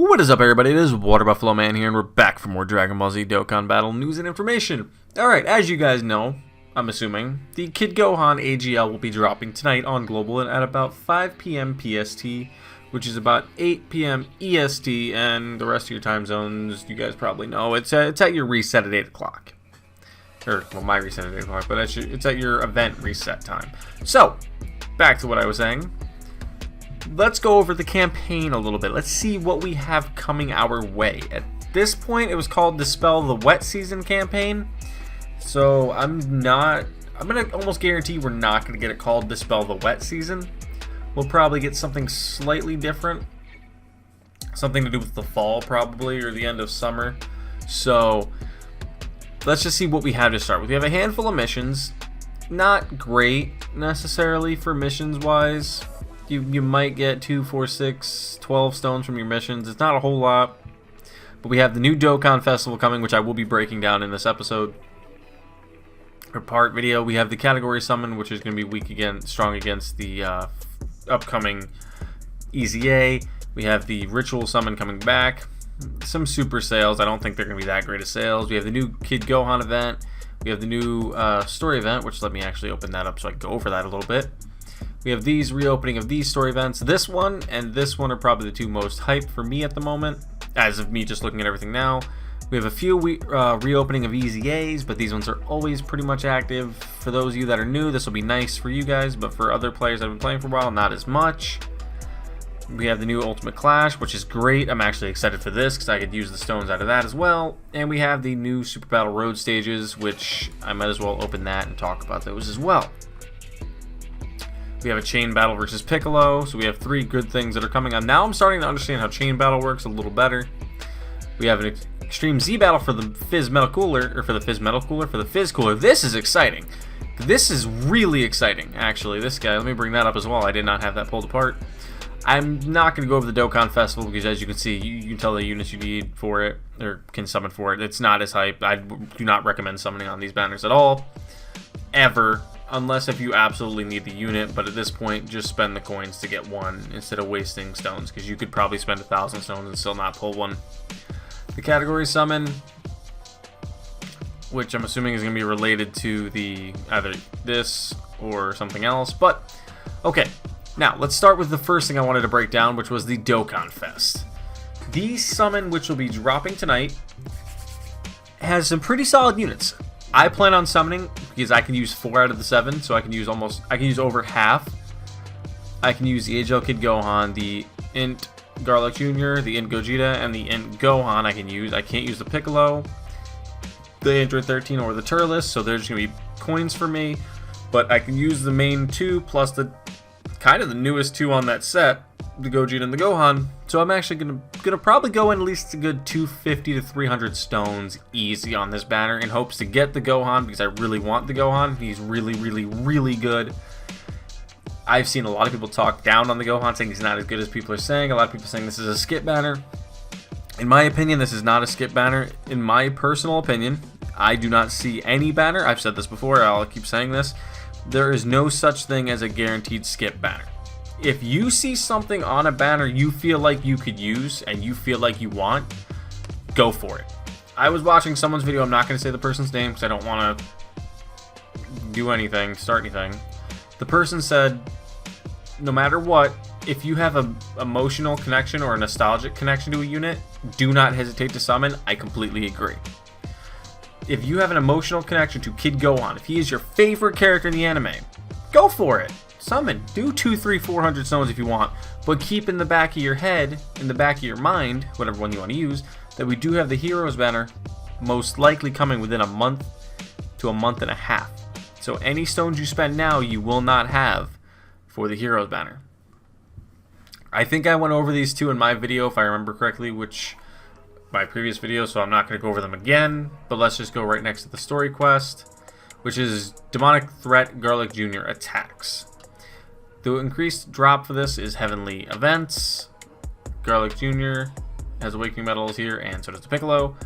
What is up, everybody? It is Water Buffalo Man here, and we're back for more Dragon Ball Z Dokkan Battle news and information. Alright, as you guys know, I'm assuming, the Kid Gohan AGL will be dropping tonight on Global at about 5 p.m. PST, which is about 8 p.m. EST, and the rest of your time zones, you guys probably know, it's at your reset at 8 o'clock. Or, well, my reset at 8 o'clock, but it's at your event reset time. So, back to what I was saying. Let's go over the campaign a little bit. Let's see what we have coming our way. At this point, it was called Dispel the Wet Season campaign. So I'm gonna almost guarantee we're not gonna get it called Dispel the Wet Season. We'll probably get something slightly different. Something to do with the fall, probably, or the end of summer. So let's just see what we have to start with. We have a handful of missions. Not great, necessarily, for missions-wise. You might get 2, 4, 6, 12 stones from your missions. It's not a whole lot. But we have the new Dokkan Festival coming, which I will be breaking down in this episode. Or part video. We have the category summon, which is going to be strong against the upcoming EZA. We have the ritual summon coming back. Some super sales. I don't think they're going to be that great of sales. We have the new Kid Gohan event. We have the new story event, which let me actually open that up so I can go over that a little bit. We have these reopening of these story events. This one and this one are probably the two most hyped for me at the moment, as of me just looking at everything now. We have a few reopening of EZAs, but these ones are always pretty much active. For those of you that are new, this will be nice for you guys, but for other players that have been playing for a while, not as much. We have the new Ultimate Clash, which is great. I'm actually excited for this because I could use the stones out of that as well. And we have the new Super Battle Road stages, which I might as well open that and talk about those as well. We have a Chain Battle versus Piccolo, so we have 3 good things that are coming on. Now I'm starting to understand how Chain Battle works a little better. We have an Extreme Z Battle for the Fizz Metal Cooler, or for the Fizz Metal Cooler, for the Fizz Cooler. This is exciting. This is really exciting, actually. This guy, let me bring that up as well. I did not have that pulled apart. I'm not going to go over the Dokkan Festival because, as you can see, you can tell the units you need for it, or can summon for it. It's not as hype. I do not recommend summoning on these banners at all, ever. Unless if you absolutely need the unit, but at this point, just spend the coins to get one instead of wasting stones, because you could probably spend 1,000 stones and still not pull one. The category summon, which I'm assuming is going to be related to the either this or something else, but okay. Now, let's start with the first thing I wanted to break down, which was the Dokkan Fest. The summon, which will be dropping tonight, has some pretty solid units. I plan on summoning because I can use 4 out of the 7, so I can use over half. I can use the AGL Kid Gohan, the Int Garlic Jr., the Int Gogeta, and the Int Gohan I can use. I can't use the Piccolo, the Android 13, or the Turles, so they're just going to be coins for me. But I can use the main 2 plus the kind of the newest 2 on that set, the Gogeta and the Gohan. So I'm actually gonna probably go in at least a good 250 to 300 stones easy on this banner in hopes to get the Gohan, because I really want the Gohan. He's really, really, really good. I've seen a lot of people talk down on the Gohan, saying he's not as good as people are saying. A lot of people saying this is a skip banner. In my opinion, this is not a skip banner. In my personal opinion, I do not see any banner. I've said this before, I'll keep saying this. There is no such thing as a guaranteed skip banner. If you see something on a banner you feel like you could use and you feel like you want, go for it. I was watching someone's video, I'm not going to say the person's name because I don't want to do anything, start anything. The person said, no matter what, if you have an emotional connection or a nostalgic connection to a unit, do not hesitate to summon. I completely agree. If you have an emotional connection to Kid Gohan, if he is your favorite character in the anime, go for it. Summon. Do 2, 3, 400 stones if you want, but keep in the back of your head, in the back of your mind, whatever one you want to use, that we do have the Heroes banner most likely coming within a month to a month and a half. So any stones you spend now, you will not have for the Heroes banner. I think I went over these 2 in my video, if I remember correctly, which my previous video, so I'm not going to go over them again, but let's just go right next to the story quest, which is Demonic Threat Garlic Jr. attacks. The increased drop for this is Heavenly Events. Garlic Jr. has Awakening Medals here, and so does the Piccolo.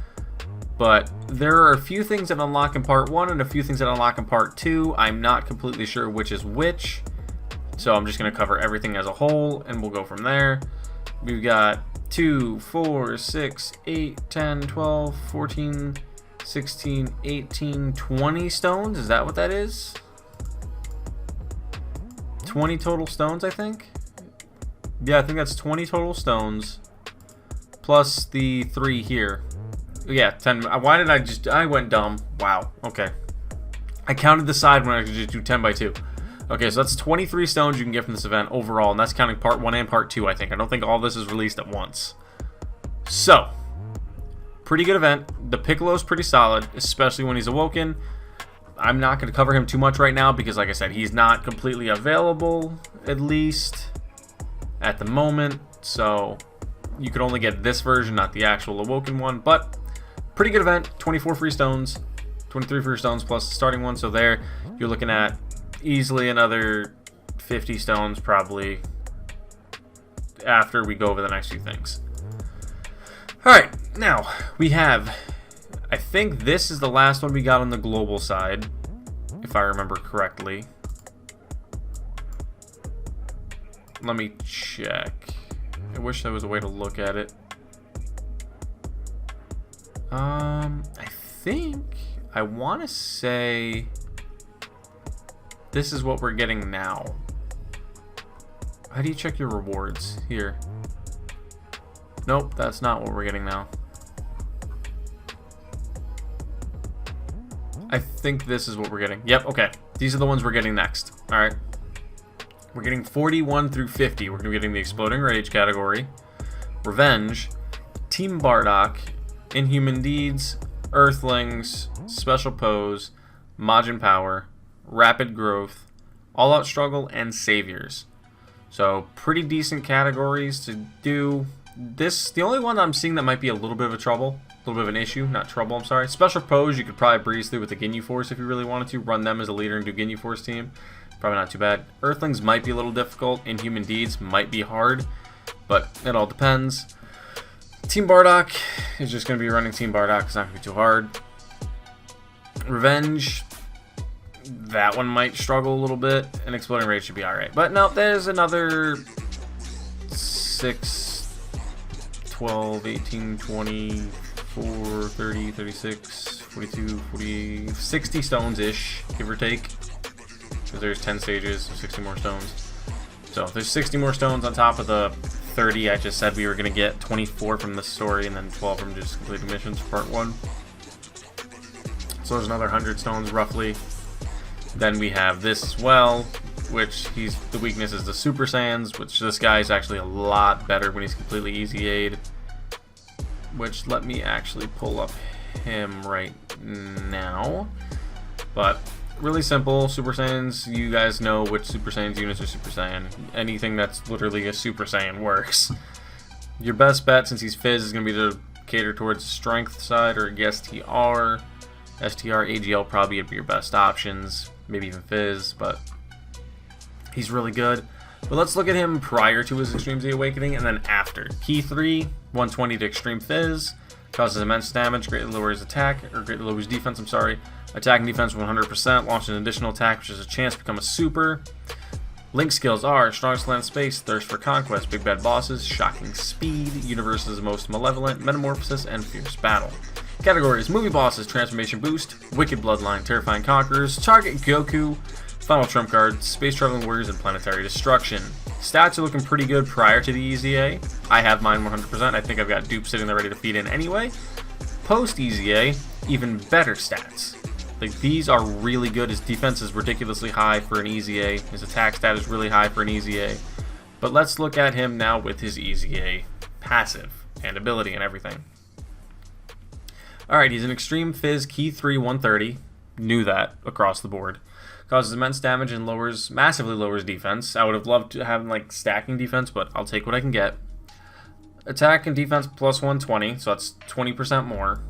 But there are a few things that unlock in Part 1 and a few things that unlock in Part 2. I'm not completely sure which is which, so I'm just going to cover everything as a whole, and we'll go from there. We've got 2, 4, 6, 8, 10, 12, 14, 16, 18, 20 stones. Is that what that is? 20 total stones, I think. Yeah, I think that's 20 total stones. Plus the 3 here. Yeah, 10. Why did I went dumb. Wow, okay. I counted the side when I could just do 10 by 2. Okay, so that's 23 stones you can get from this event overall, and that's counting part 1 and part 2, I think. I don't think all this is released at once. So, pretty good event. The Piccolo's pretty solid, especially when he's awoken. I'm not going to cover him too much right now because, like I said, he's not completely available, at least, at the moment. So, you could only get this version, not the actual awoken one. But, pretty good event. 24 free stones, 23 free stones plus the starting one. So there, you're looking at easily another 50 stones probably after we go over the next few things. Alright, now we have, I think this is the last one we got on the global side, if I remember correctly. Let me check. I wish there was a way to look at it. I think, I want to say this is what we're getting now. How do you check your rewards? Here. Nope, that's not what we're getting now. I think this is what we're getting. Yep, okay. These are the ones we're getting next. Alright. We're getting 41 through 50. We're going to be getting the Exploding Rage category, Revenge, Team Bardock, Inhuman Deeds, Earthlings, Special Pose, Majin Power, Rapid Growth, All Out Struggle, and Saviors. So pretty decent categories to do. This, the only one I'm seeing that might be a little bit of a little bit of an issue, not trouble, I'm sorry. Special Pose you could probably breeze through with the Ginyu Force if you really wanted to. Run them as a leader and do Ginyu Force team. Probably not too bad. Earthlings might be a little difficult. Inhuman Deeds might be hard, but it all depends. Team Bardock is just going to be running Team Bardock. It's not going to be too hard. Revenge, that one might struggle a little bit, and Exploding Rage should be alright. But no, there's another 6, 12, 18, 24, 30, 36, 42, 40, 60 stones-ish, give or take. Because there's 10 stages, so 60 more stones. So there's 60 more stones on top of the 30 I just said we were going to get. 24 from the story, and then 12 from just completing missions for part 1. So there's another 100 stones roughly. Then we have this as well, which the weakness is the Super Saiyans, which this guy is actually a lot better when he's completely easy aid. Which, let me actually pull up him right now. But really simple, Super Saiyans, you guys know which Super Saiyans units are Super Saiyan. Anything that's literally a Super Saiyan works. Your best bet, since he's Fizz, is going to be to cater towards the strength side or STR. STR, AGL probably would be your best options. Maybe even Fizz, but he's really good. But let's look at him prior to his Extreme Z Awakening and then after. Key 3, 120 to Extreme Fizz. Causes immense damage, greatly lowers attack, or greatly lowers defense, I'm sorry. Attack and defense 100%, launches an additional attack, which is a chance to become a super. Link skills are Strongest Land Space, Thirst for Conquest, Big Bad Bosses, Shocking Speed, Universe's Most Malevolent, Metamorphosis, and Fierce Battle. Categories: Movie Bosses, Transformation Boost, Wicked Bloodline, Terrifying Conquerors, Target Goku, Final Trump Card, Space Traveling Warriors, and Planetary Destruction. Stats are looking pretty good prior to the EZA. I have mine 100%. I think I've got dupes sitting there ready to feed in anyway. Post EZA, even better stats. Like, these are really good. His defense is ridiculously high for an EZA. His attack stat is really high for an EZA. But let's look at him now with his EZA passive and ability and everything. Alright, he's an Extreme Fizz Key 3 130. Knew that across the board. Causes immense damage and massively lowers defense. I would have loved to have him like stacking defense, but I'll take what I can get. Attack and defense plus 120, so that's 20% more.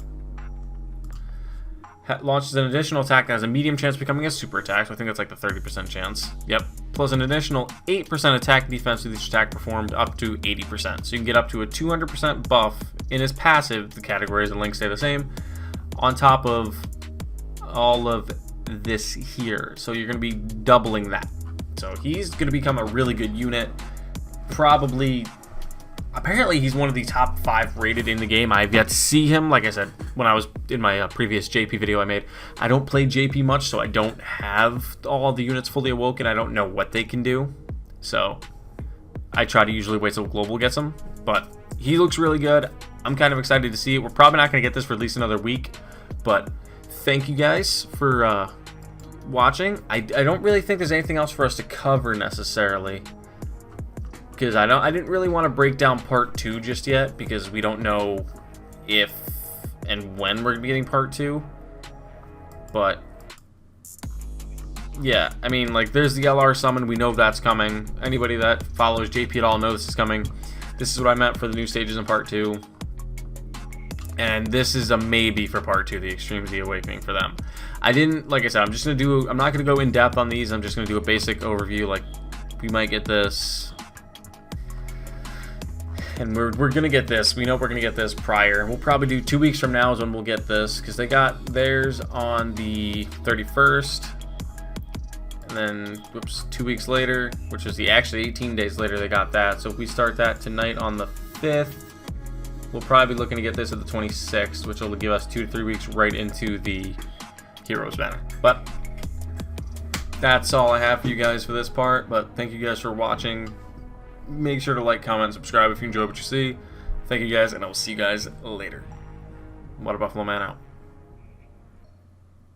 Launches an additional attack that has a medium chance of becoming a super attack, so I think that's like the 30% chance. Yep. Plus an additional 8% attack and defense with each attack performed up to 80%. So you can get up to a 200% buff in his passive. The categories and links stay the same. On top of all of this here. So you're going to be doubling that. So he's going to become a really good unit. Probably apparently he's one of the top 5 rated in the game. I've yet to see him. Like I said, when I was in my previous JP video I made, I don't play JP much, so I don't have all the units fully awoken. I don't know what they can do. So I try to usually wait till Global gets them. But he looks really good. I'm kind of excited to see it. We're probably not going to get this for at least another week. But thank you guys for watching. I don't really think there's anything else for us to cover necessarily, because I didn't really want to break down part 2 just yet, because we don't know if and when we're getting part 2. But yeah, I mean, like, there's the LR summon. We know that's coming. Anybody that follows JP at all knows this is coming. This is what I meant for the new stages in part 2. And this is a maybe for part 2, the Extreme Z Awakening for them. I didn't, like I said, I'm not gonna go in depth on these. I'm just gonna do a basic overview. Like, we might get this, and we're gonna get this. We know we're gonna get this prior. We'll probably do 2 weeks from now is when we'll get this, because they got theirs on the 31st, and then whoops, 2 weeks later, which is actually 18 days later, they got that. So if we start that tonight on the 5th, we'll probably be looking to get this at the 26th, which will give us 2 to 3 weeks right into the Heroes banner. But that's all I have for you guys for this part. But thank you guys for watching. Make sure to like, comment, and subscribe if you enjoyed what you see. Thank you guys, and I will see you guys later. Water Buffalo Man out.